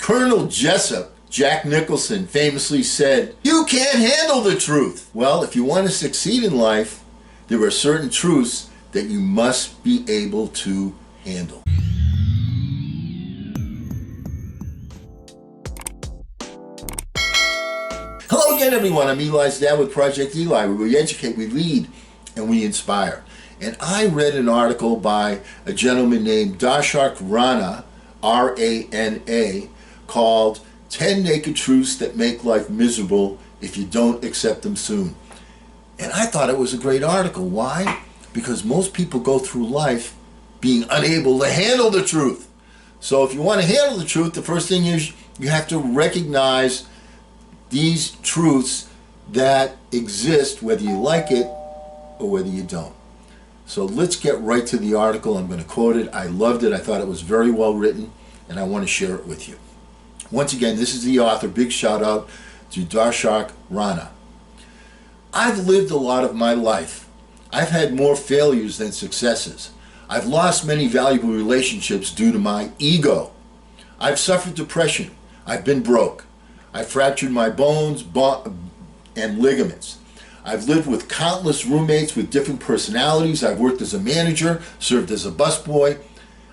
Colonel Jessup, Jack Nicholson, famously said, "You can't handle the truth." Well, if you want to succeed in life, there are certain truths that you must be able to handle. Hello again, everyone. I'm Eli's dad with Project Eli, where we educate, we lead, and we inspire. And I read an article by a gentleman named Darshak Rana, R-A-N-A, called 10 Naked Truths That Make Life Miserable If You Don't Accept Them Soon. And I thought it was a great article. Why? Because most people go through life being unable to handle the truth. So if you want to handle the truth, the first thing is you have to recognize these truths that exist, whether you like it or whether you don't. So let's get right to the article. I'm going to quote it. I loved it. I thought it was very well written, and I want to share it with you. Once again, this is the author. Big shout out to Darshak Rana. I've lived a lot of my life. I've had more failures than successes. I've lost many valuable relationships due to my ego. I've suffered depression. I've been broke. I fractured my bones and ligaments. I've lived with countless roommates with different personalities. I've worked as a manager, served as a busboy.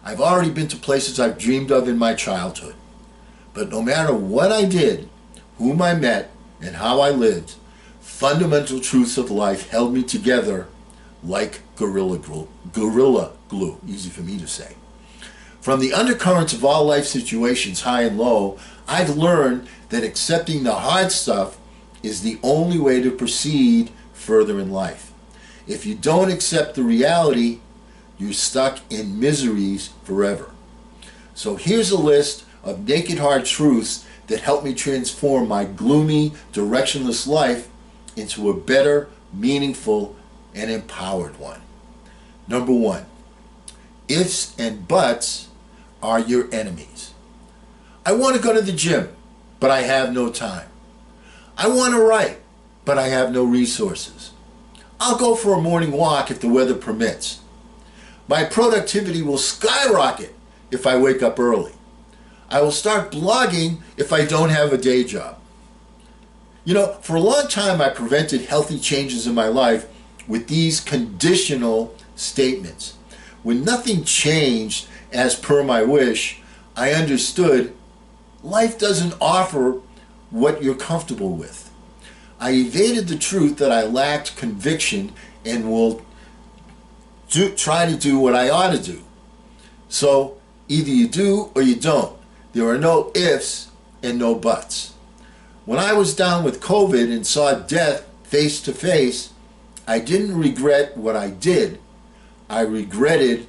I've already been to places I've dreamed of in my childhood. But no matter what I did, whom I met, and how I lived, fundamental truths of life held me together like gorilla glue. Easy for me to say. From the undercurrents of all life situations, high and low, I've learned that accepting the hard stuff is the only way to proceed further in life. If you don't accept the reality, you're stuck in miseries forever. So here's a list of naked hard truths that helped me transform my gloomy, directionless life into a better, meaningful, and empowered one. Number one, ifs and buts are your enemies. I want to go to the gym, but I have no time. I want to write, but I have no resources. I'll go for a morning walk if the weather permits. My productivity will skyrocket if I wake up early. I will start blogging if I don't have a day job. You know, for a long time I prevented healthy changes in my life with these conditional statements. When nothing changed as per my wish, I understood life doesn't offer what you're comfortable with. I evaded the truth that I lacked conviction and will try to do what I ought to do. So either you do or you don't. There are no ifs and no buts. When I was down with COVID and saw death face to face, I didn't regret what I did. I regretted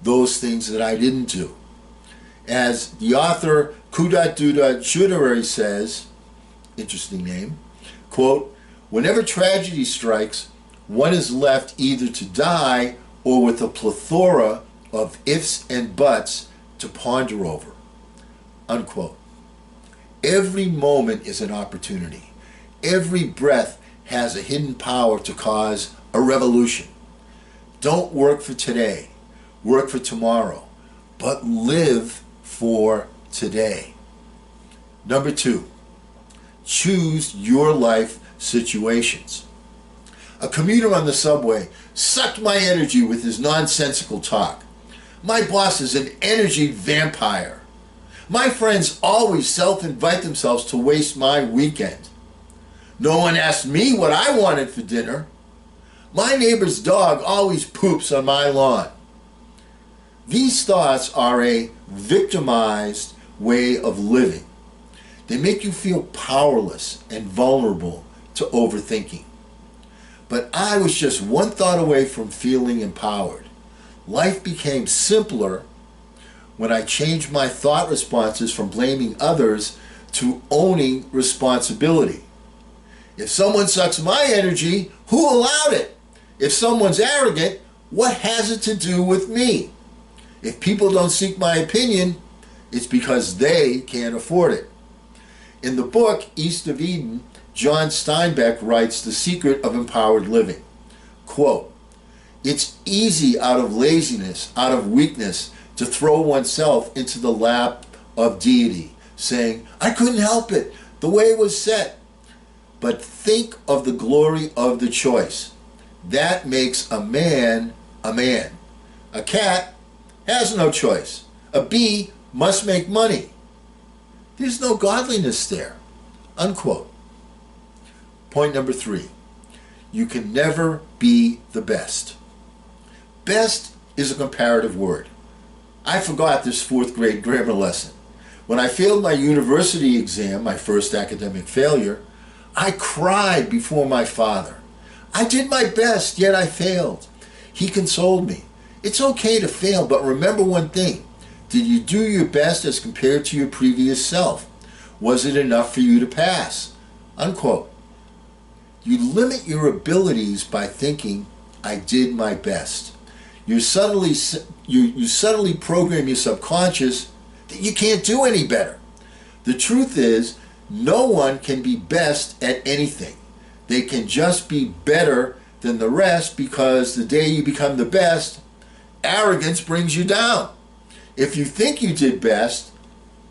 those things that I didn't do. As the author Kudat Chudari says, interesting name, quote, "Whenever tragedy strikes, one is left either to die or with a plethora of ifs and buts to ponder over," unquote. Every moment is an opportunity. Every breath has a hidden power to cause a revolution. Don't work for today, work for tomorrow, but live for today. Number two, choose your life situations. A commuter on the subway sucked my energy with his nonsensical talk. My boss is an energy vampire. My friends always self-invite themselves to waste my weekend. No one asked me what I wanted for dinner. My neighbor's dog always poops on my lawn. These thoughts are a victimized way of living. They make you feel powerless and vulnerable to overthinking. But I was just one thought away from feeling empowered. Life became simpler when I changed my thought responses from blaming others to owning responsibility. If someone sucks my energy, who allowed it? If someone's arrogant, what has it to do with me? If people don't seek my opinion, it's because they can't afford it. In the book, East of Eden, John Steinbeck writes The Secret of Empowered Living. Quote, "It's easy out of laziness, out of weakness, to throw oneself into the lap of deity, saying, I couldn't help it, the way it was set. But think of the glory of the choice. That makes a man a man. A cat has no choice. A bee must make money. There's no godliness there. Unquote. Point number 3. You can never be the best. Best is a comparative word. I forgot this 4th grade grammar lesson. When I failed my university exam, my first academic failure, I cried before my father. I did my best, yet I failed. He consoled me. It's okay to fail, but remember one thing. Did you do your best as compared to your previous self? Was it enough for you to pass? Unquote. You limit your abilities by thinking, I did my best. You subtly program your subconscious that you can't do any better. The truth is, no one can be best at anything. They can just be better than the rest, because the day you become the best, arrogance brings you down. If you think you did best,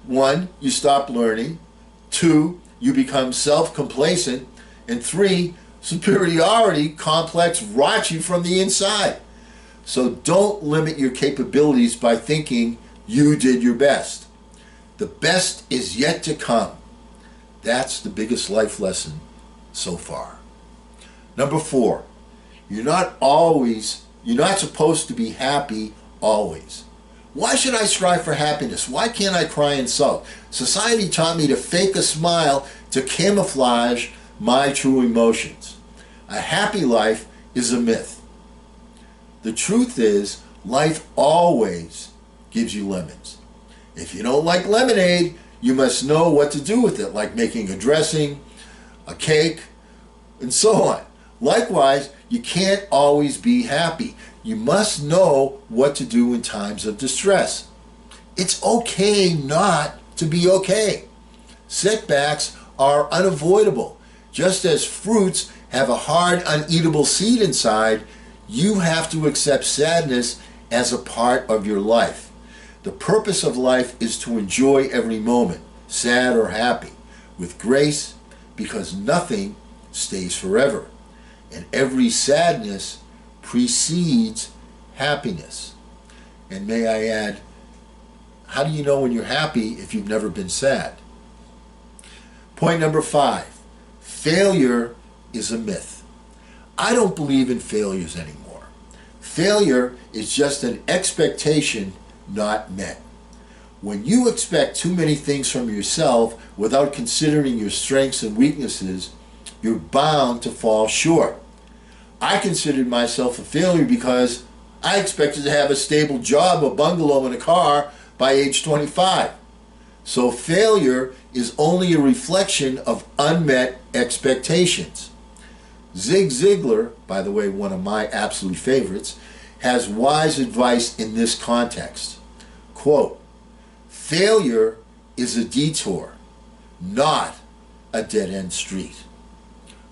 1, you stop learning, 2, you become self-complacent, and 3, superiority complex rots you from the inside. So don't limit your capabilities by thinking you did your best. The best is yet to come. That's the biggest life lesson so far. Number 4, you're not supposed to be happy always. Why should I strive for happiness? Why can't I cry and sulk? Society taught me to fake a smile to camouflage my true emotions. A happy life is a myth. The truth is, life always gives you lemons. If you don't like lemonade, you must know what to do with it, like making a dressing, a cake, and so on. Likewise, you can't always be happy. You must know what to do in times of distress. It's okay not to be okay. Setbacks are unavoidable. Just as fruits have a hard, uneatable seed inside, you have to accept sadness as a part of your life. The purpose of life is to enjoy every moment, sad or happy, with grace, because nothing stays forever. And every sadness precedes happiness. And may I add, how do you know when you're happy if you've never been sad? Point number 5, failure is a myth. I don't believe in failures anymore. Failure is just an expectation not met. When you expect too many things from yourself without considering your strengths and weaknesses, you're bound to fall short. I considered myself a failure because I expected to have a stable job, a bungalow, and a car by age 25. So failure is only a reflection of unmet expectations. Zig Ziglar, by the way, one of my absolute favorites, has wise advice in this context. Quote, failure is a detour, not a dead-end street.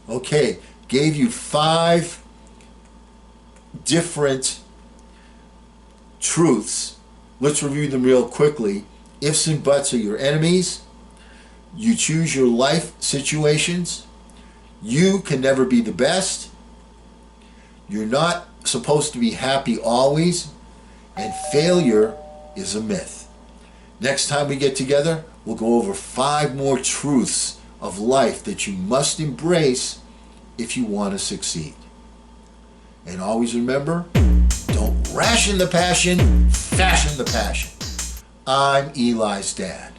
Okay, gave you 5 different truths. Let's review them real quickly. Ifs and buts are your enemies. You choose your life situations. You can never be the best. You're not supposed to be happy always. And failure is a myth. Next time we get together, we'll go over 5 more truths of life that you must embrace if you want to succeed. And always remember, don't ration the passion, fashion the passion. I'm Eli's dad.